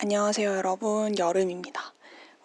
안녕하세요 여러분, 여름입니다.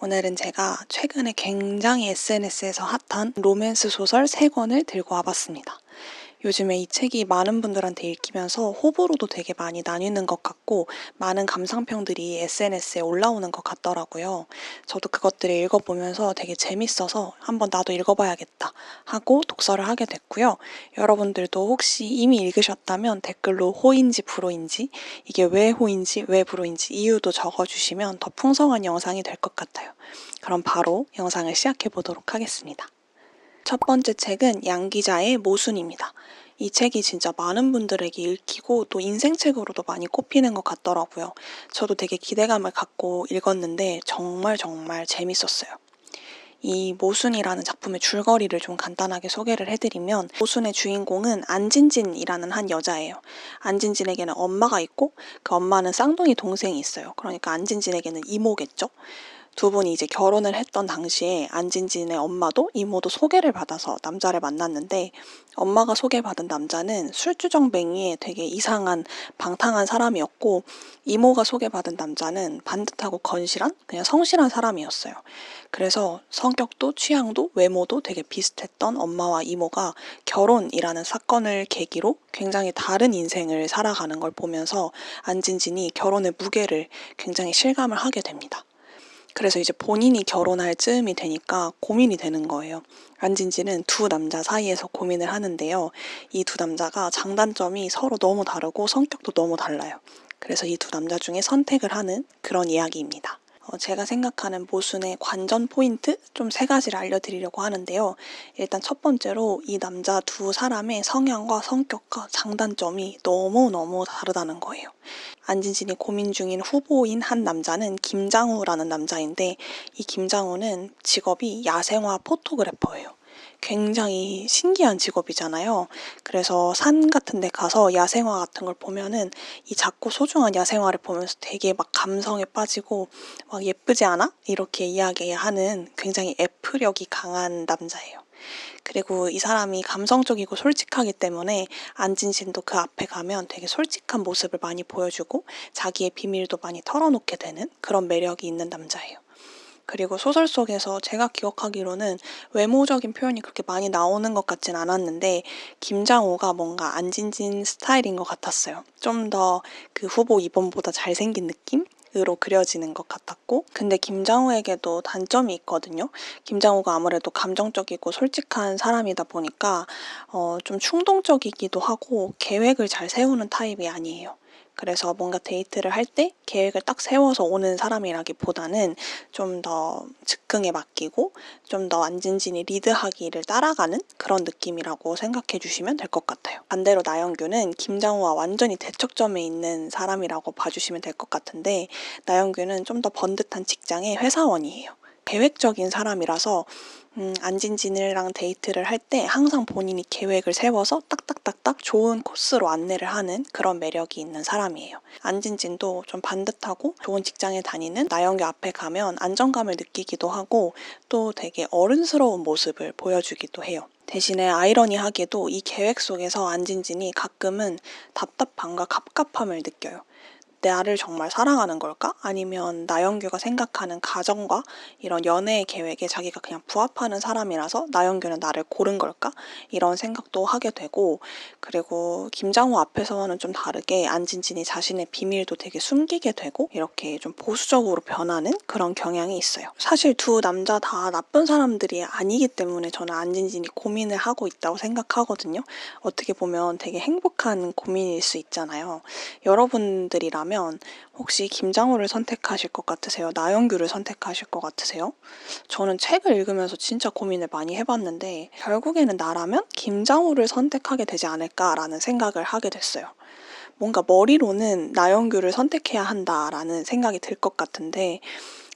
오늘은 제가 최근에 굉장히 SNS에서 핫한 로맨스 소설 3권을 들고 와봤습니다. 요즘에 이 책이 많은 분들한테 읽히면서 호불호도 되게 많이 나뉘는 것 같고 많은 감상평들이 SNS에 올라오는 것 같더라고요. 저도 그것들을 읽어보면서 되게 재밌어서 한번 나도 읽어봐야겠다 하고 독서를 하게 됐고요. 여러분들도 혹시 이미 읽으셨다면 댓글로 호인지 불호인지, 이게 왜 호인지 왜 불호인지 이유도 적어주시면 더 풍성한 영상이 될 것 같아요. 그럼 바로 영상을 시작해 보도록 하겠습니다. 첫 번째 책은 양 기자의 모순입니다. 이 책이 진짜 많은 분들에게 읽히고 또 인생책으로도 많이 꼽히는 것 같더라고요. 저도 되게 기대감을 갖고 읽었는데 정말 재밌었어요. 이 모순이라는 작품의 줄거리를 좀 간단하게 소개를 해드리면, 모순의 주인공은 안진진이라는 한 여자예요. 안진진에게는 엄마가 있고 그 엄마는 쌍둥이 동생이 있어요. 그러니까 안진진에게는 이모겠죠. 두 분이 이제 결혼을 했던 당시에 안진진의 엄마도 이모도 소개를 받아서 남자를 만났는데, 엄마가 소개받은 남자는 술주정뱅이에 되게 이상한 방탕한 사람이었고, 이모가 소개받은 남자는 반듯하고 건실한 그냥 성실한 사람이었어요. 그래서 성격도 취향도 외모도 되게 비슷했던 엄마와 이모가 결혼이라는 사건을 계기로 굉장히 다른 인생을 살아가는 걸 보면서 안진진이 결혼의 무게를 굉장히 실감을 하게 됩니다. 그래서 이제 본인이 결혼할 즈음이 되니까 고민이 되는 거예요. 안진진은 두 남자 사이에서 고민을 하는데요. 이 두 남자가 장단점이 서로 너무 다르고 성격도 너무 달라요. 그래서 이 두 남자 중에 선택을 하는 그런 이야기입니다. 제가 생각하는 모순의 관전 포인트 좀 3가지를 알려드리려고 하는데요. 일단 첫 번째로 이 남자 두 사람의 성향과 성격과 장단점이 너무너무 다르다는 거예요. 안진진이 고민 중인 후보인 한 남자는 김장우라는 남자인데, 이 김장우는 직업이 야생화 포토그래퍼예요. 굉장히 신기한 직업이잖아요. 그래서 산 같은 데 가서 야생화 같은 걸 보면은 이 작고 소중한 야생화를 보면서 되게 막 감성에 빠지고 막 예쁘지 않아? 이렇게 이야기하는 굉장히 F력이 강한 남자예요. 그리고 이 사람이 감성적이고 솔직하기 때문에 안진진도 그 앞에 가면 되게 솔직한 모습을 많이 보여주고 자기의 비밀도 많이 털어놓게 되는 그런 매력이 있는 남자예요. 그리고 소설 속에서 제가 기억하기로는 외모적인 표현이 그렇게 많이 나오는 것 같진 않았는데, 김장호가 뭔가 안진진 스타일인 것 같았어요. 좀 더 그 후보 2번보다 잘생긴 느낌? 으로 그려지는 것 같았고, 근데 김장호에게도 단점이 있거든요. 김장호가 아무래도 감정적이고 솔직한 사람이다 보니까 좀 충동적이기도 하고 계획을 잘 세우는 타입이 아니에요. 그래서 뭔가 데이트를 할 때 계획을 딱 세워서 오는 사람이라기보다는 좀 더 즉흥에 맡기고 좀 더 안진진이 리드하기를 따라가는 그런 느낌이라고 생각해 주시면 될 것 같아요. 반대로 나영규는 김장우와 완전히 대척점에 있는 사람이라고 봐주시면 될 것 같은데, 나영규는 좀 더 번듯한 직장의 회사원이에요. 계획적인 사람이라서 안진진이랑 데이트를 할 때 항상 본인이 계획을 세워서 딱딱딱딱 좋은 코스로 안내를 하는 그런 매력이 있는 사람이에요. 안진진도 좀 반듯하고 좋은 직장에 다니는 나영규 앞에 가면 안정감을 느끼기도 하고 또 되게 어른스러운 모습을 보여주기도 해요. 대신에 아이러니하게도 이 계획 속에서 안진진이 가끔은 답답함과 갑갑함을 느껴요. 나를 정말 사랑하는 걸까? 아니면 나영규가 생각하는 가정과 이런 연애 계획에 자기가 그냥 부합하는 사람이라서 나영규는 나를 고른 걸까? 이런 생각도 하게 되고, 그리고 김장호 앞에서는 좀 다르게 안진진이 자신의 비밀도 되게 숨기게 되고 이렇게 좀 보수적으로 변하는 그런 경향이 있어요. 사실 두 남자 다 나쁜 사람들이 아니기 때문에 저는 안진진이 고민을 하고 있다고 생각하거든요. 어떻게 보면 되게 행복한 고민일 수 있잖아요. 여러분들이라면 혹시 김장호를 선택하실 것 같으세요? 나영규를 선택하실 것 같으세요? 저는 책을 읽으면서 진짜 고민을 많이 해봤는데 결국에는 나라면 김장호를 선택하게 되지 않을까라는 생각을 하게 됐어요. 뭔가 머리로는 나영규를 선택해야 한다라는 생각이 들 것 같은데,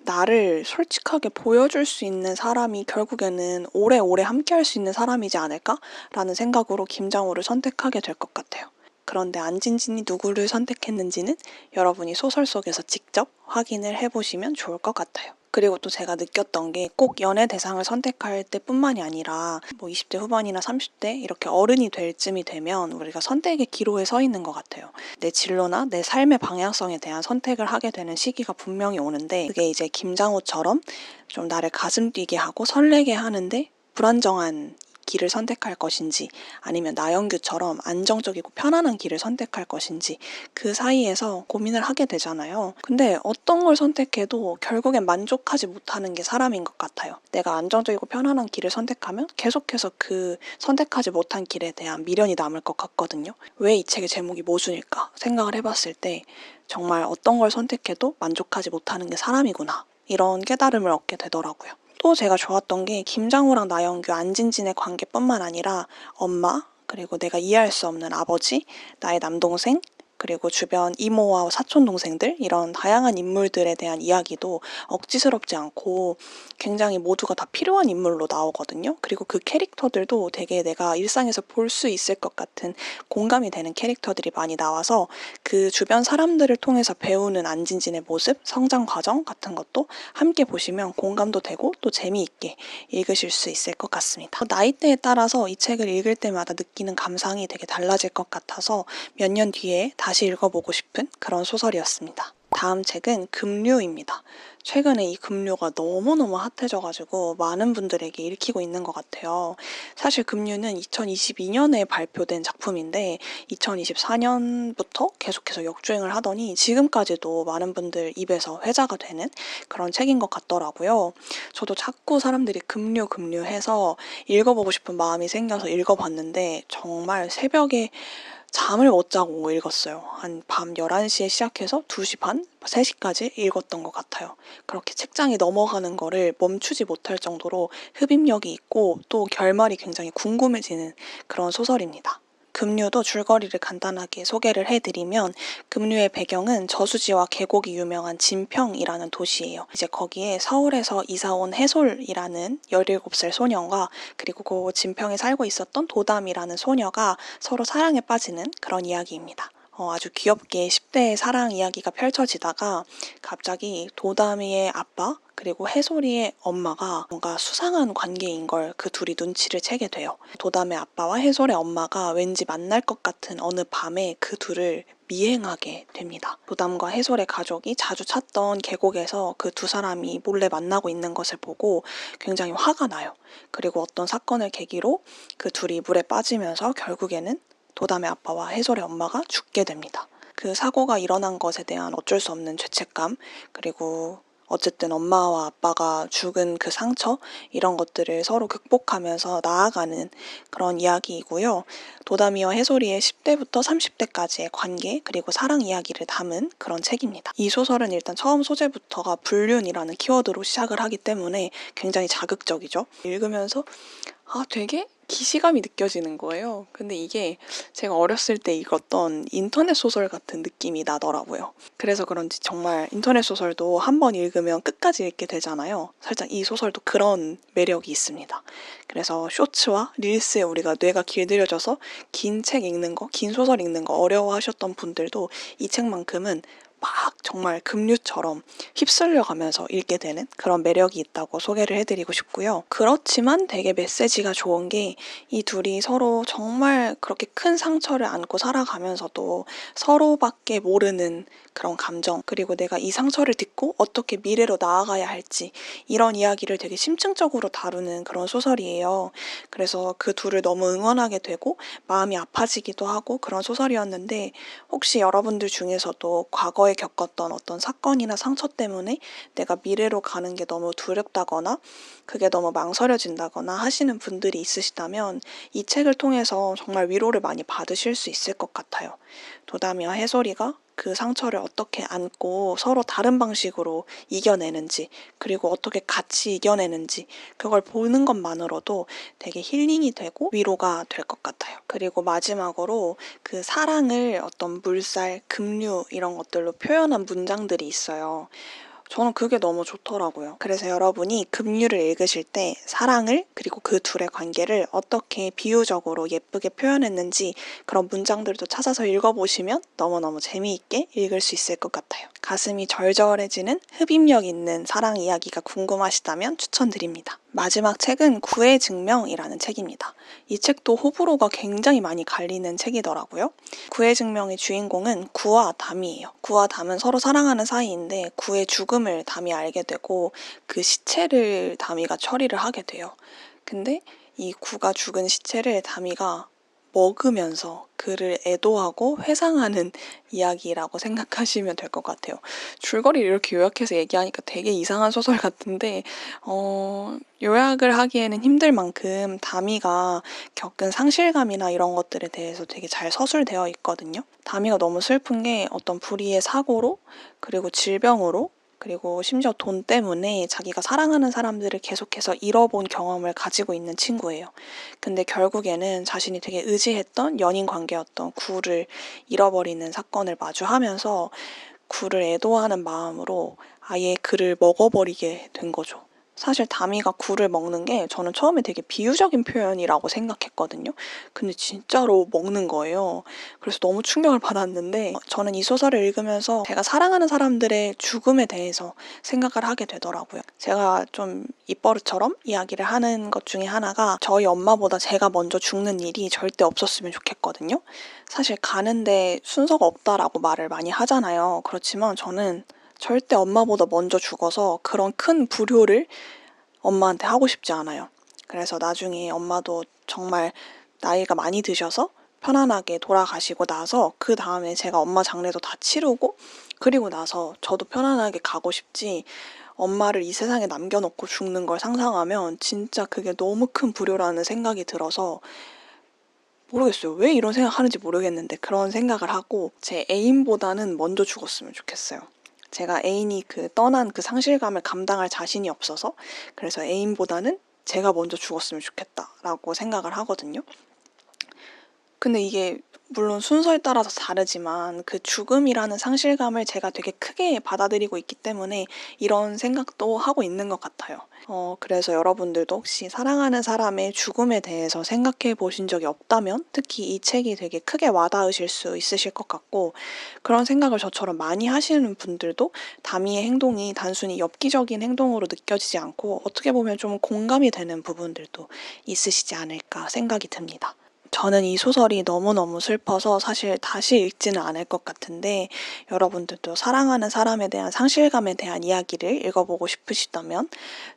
나를 솔직하게 보여줄 수 있는 사람이 결국에는 오래오래 함께할 수 있는 사람이지 않을까라는 생각으로 김장호를 선택하게 될 것 같아요. 그런데 안진진이 누구를 선택했는지는 여러분이 소설 속에서 직접 확인을 해보시면 좋을 것 같아요. 그리고 또 제가 느꼈던 게 꼭 연애 대상을 선택할 때뿐만이 아니라 뭐 20대 후반이나 30대 이렇게 어른이 될 쯤이 되면 우리가 선택의 기로에 서 있는 것 같아요. 내 진로나 내 삶의 방향성에 대한 선택을 하게 되는 시기가 분명히 오는데, 그게 이제 김장호처럼 좀 나를 가슴 뛰게 하고 설레게 하는데 불안정한 길을 선택할 것인지, 아니면 나영규처럼 안정적이고 편안한 길을 선택할 것인지, 그 사이에서 고민을 하게 되잖아요. 근데 어떤 걸 선택해도 결국엔 만족하지 못하는 게 사람인 것 같아요. 내가 안정적이고 편안한 길을 선택하면 계속해서 그 선택하지 못한 길에 대한 미련이 남을 것 같거든요. 왜 이 책의 제목이 모순일까 생각을 해봤을 때, 정말 어떤 걸 선택해도 만족하지 못하는 게 사람이구나, 이런 깨달음을 얻게 되더라고요. 또 제가 좋았던 게 김장호랑 나영규, 안진진의 관계뿐만 아니라 엄마, 그리고 내가 이해할 수 없는 아버지, 나의 남동생, 그리고 주변 이모와 사촌 동생들, 이런 다양한 인물들에 대한 이야기도 억지스럽지 않고 굉장히 모두가 다 필요한 인물로 나오거든요. 그리고 그 캐릭터들도 되게 내가 일상에서 볼 수 있을 것 같은 공감이 되는 캐릭터들이 많이 나와서 그 주변 사람들을 통해서 배우는 안진진의 모습, 성장 과정 같은 것도 함께 보시면 공감도 되고 또 재미있게 읽으실 수 있을 것 같습니다. 나이대에 따라서 이 책을 읽을 때마다 느끼는 감상이 되게 달라질 것 같아서 몇 년 뒤에 다시 읽어보고 싶은 그런 소설이었습니다. 다음 책은 급류입니다. 최근에 이 급류가 너무너무 핫해져가지고 많은 분들에게 읽히고 있는 것 같아요. 사실 급류는 2022년에 발표된 작품인데 2024년부터 계속해서 역주행을 하더니 지금까지도 많은 분들 입에서 회자가 되는 그런 책인 것 같더라고요. 저도 자꾸 사람들이 급류 해서 읽어보고 싶은 마음이 생겨서 읽어봤는데 정말 새벽에 잠을 못 자고 읽었어요. 한 밤 11시에 시작해서 2시 반, 3시까지 읽었던 것 같아요. 그렇게 책장이 넘어가는 거를 멈추지 못할 정도로 흡입력이 있고 또 결말이 굉장히 궁금해지는 그런 소설입니다. 급류도 줄거리를 간단하게 소개를 해드리면, 급류의 배경은 저수지와 계곡이 유명한 진평이라는 도시예요. 이제 거기에 서울에서 이사 온 해솔이라는 17살 소년과 그리고 그 진평에 살고 있었던 도담이라는 소녀가 서로 사랑에 빠지는 그런 이야기입니다. 아주 귀엽게 10대의 사랑 이야기가 펼쳐지다가 갑자기 도담이의 아빠 그리고 해솔이의 엄마가 뭔가 수상한 관계인 걸 그 둘이 눈치를 채게 돼요. 도담의 아빠와 해솔의 엄마가 왠지 만날 것 같은 어느 밤에 그 둘을 미행하게 됩니다. 도담과 해솔의 가족이 자주 찾던 계곡에서 그 두 사람이 몰래 만나고 있는 것을 보고 굉장히 화가 나요. 그리고 어떤 사건을 계기로 그 둘이 물에 빠지면서 결국에는 도담의 아빠와 해솔의 엄마가 죽게 됩니다. 그 사고가 일어난 것에 대한 어쩔 수 없는 죄책감, 그리고 어쨌든 엄마와 아빠가 죽은 그 상처, 이런 것들을 서로 극복하면서 나아가는 그런 이야기이고요. 도담이와 해솔이의 10대부터 30대까지의 관계, 그리고 사랑 이야기를 담은 그런 책입니다. 이 소설은 일단 처음 소재부터가 불륜이라는 키워드로 시작을 하기 때문에 굉장히 자극적이죠. 읽으면서 되게 기시감이 느껴지는 거예요. 근데 이게 제가 어렸을 때 읽었던 인터넷 소설 같은 느낌이 나더라고요. 그래서 그런지 정말 인터넷 소설도 한번 읽으면 끝까지 읽게 되잖아요. 살짝 이 소설도 그런 매력이 있습니다. 그래서 쇼츠와 릴스에 우리가 뇌가 길들여져서 긴 책 읽는 거, 긴 소설 읽는 거 어려워하셨던 분들도 이 책만큼은 막 정말 급류처럼 휩쓸려 가면서 읽게 되는 그런 매력이 있다고 소개를 해드리고 싶고요. 그렇지만 되게 메시지가 좋은 게, 이 둘이 서로 정말 그렇게 큰 상처를 안고 살아가면서도 서로밖에 모르는 그런 감정, 그리고 내가 이 상처를 딛고 어떻게 미래로 나아가야 할지, 이런 이야기를 되게 심층적으로 다루는 그런 소설이에요. 그래서 그 둘을 너무 응원하게 되고 마음이 아파지기도 하고 그런 소설이었는데, 혹시 여러분들 중에서도 과거에 겪었던 어떤 사건이나 상처 때문에 내가 미래로 가는 게 너무 두렵다거나 그게 너무 망설여진다거나 하시는 분들이 있으시다면 이 책을 통해서 정말 위로를 많이 받으실 수 있을 것 같아요. 도담이와 해솔이가 그 상처를 어떻게 안고 서로 다른 방식으로 이겨내는지, 그리고 어떻게 같이 이겨내는지, 그걸 보는 것만으로도 되게 힐링이 되고 위로가 될 것 같아요. 그리고 마지막으로 그 사랑을 어떤 물살, 급류 이런 것들로 표현한 문장들이 있어요. 저는 그게 너무 좋더라고요. 그래서 여러분이 급류를 읽으실 때 사랑을 그리고 그 둘의 관계를 어떻게 비유적으로 예쁘게 표현했는지 그런 문장들도 찾아서 읽어보시면 너무너무 재미있게 읽을 수 있을 것 같아요. 가슴이 절절해지는 흡입력 있는 사랑 이야기가 궁금하시다면 추천드립니다. 마지막 책은 구의 증명이라는 책입니다. 이 책도 호불호가 굉장히 많이 갈리는 책이더라고요. 구의 증명의 주인공은 구와 담이에요. 구와 담은 서로 사랑하는 사이인데 구의 죽음을 담이 알게 되고 그 시체를 담이가 처리를 하게 돼요. 근데 이 구가 죽은 시체를 담이가 먹으면서 그를 애도하고 회상하는 이야기라고 생각하시면 될 것 같아요. 줄거리를 이렇게 요약해서 얘기하니까 되게 이상한 소설 같은데 요약을 하기에는 힘들 만큼 다미가 겪은 상실감이나 이런 것들에 대해서 되게 잘 서술되어 있거든요. 다미가 너무 슬픈 게 어떤 불의의 사고로 그리고 질병으로 그리고 심지어 돈 때문에 자기가 사랑하는 사람들을 계속해서 잃어본 경험을 가지고 있는 친구예요. 근데 결국에는 자신이 되게 의지했던 연인 관계였던 구를 잃어버리는 사건을 마주하면서 구를 애도하는 마음으로 아예 그를 먹어버리게 된 거죠. 사실 다미가 굴을 먹는 게 저는 처음에 되게 비유적인 표현이라고 생각했거든요. 근데 진짜로 먹는 거예요. 그래서 너무 충격을 받았는데 저는 이 소설을 읽으면서 제가 사랑하는 사람들의 죽음에 대해서 생각을 하게 되더라고요. 제가 좀 입버릇처럼 이야기를 하는 것 중에 하나가 저희 엄마보다 제가 먼저 죽는 일이 절대 없었으면 좋겠거든요. 사실 가는데 순서가 없다라고 말을 많이 하잖아요. 그렇지만 저는 절대 엄마보다 먼저 죽어서 그런 큰 불효를 엄마한테 하고 싶지 않아요. 그래서 나중에 엄마도 정말 나이가 많이 드셔서 편안하게 돌아가시고 나서 그 다음에 제가 엄마 장례도 다 치르고 그리고 나서 저도 편안하게 가고 싶지 엄마를 이 세상에 남겨놓고 죽는 걸 상상하면 진짜 그게 너무 큰 불효라는 생각이 들어서 모르겠어요. 왜 이런 생각하는지 모르겠는데 그런 생각을 하고 제 애인보다는 먼저 죽었으면 좋겠어요. 제가 애인이 떠난 그 상실감을 감당할 자신이 없어서 그래서 애인보다는 제가 먼저 죽었으면 좋겠다라고 생각을 하거든요. 근데 이게 물론 순서에 따라서 다르지만 그 죽음이라는 상실감을 제가 되게 크게 받아들이고 있기 때문에 이런 생각도 하고 있는 것 같아요. 그래서 여러분들도 혹시 사랑하는 사람의 죽음에 대해서 생각해 보신 적이 없다면 특히 이 책이 되게 크게 와닿으실 수 있으실 것 같고 그런 생각을 저처럼 많이 하시는 분들도 다미의 행동이 단순히 엽기적인 행동으로 느껴지지 않고 어떻게 보면 좀 공감이 되는 부분들도 있으시지 않을까 생각이 듭니다. 저는 이 소설이 너무너무 슬퍼서 사실 다시 읽지는 않을 것 같은데 여러분들도 사랑하는 사람에 대한 상실감에 대한 이야기를 읽어보고 싶으시다면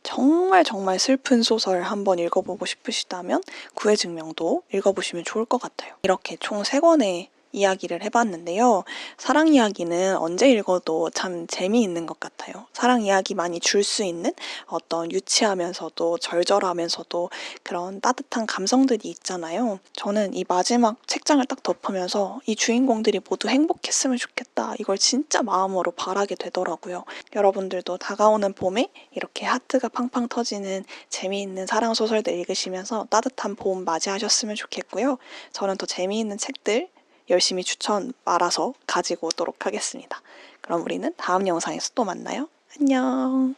정말 정말 슬픈 소설 한번 읽어보고 싶으시다면 구의 증명도 읽어보시면 좋을 것 같아요. 이렇게 총 3권의 이야기를 해봤는데요. 사랑 이야기는 언제 읽어도 참 재미있는 것 같아요. 사랑 이야기만이 줄 수 있는 어떤 유치하면서도 절절하면서도 그런 따뜻한 감성들이 있잖아요. 저는 이 마지막 책장을 딱 덮으면서 이 주인공들이 모두 행복했으면 좋겠다. 이걸 진짜 마음으로 바라게 되더라고요. 여러분들도 다가오는 봄에 이렇게 하트가 팡팡 터지는 재미있는 사랑 소설들 읽으시면서 따뜻한 봄 맞이하셨으면 좋겠고요. 저는 더 재미있는 책들 열심히 추천 말아서 가지고 오도록 하겠습니다. 그럼 우리는 다음 영상에서 또 만나요. 안녕.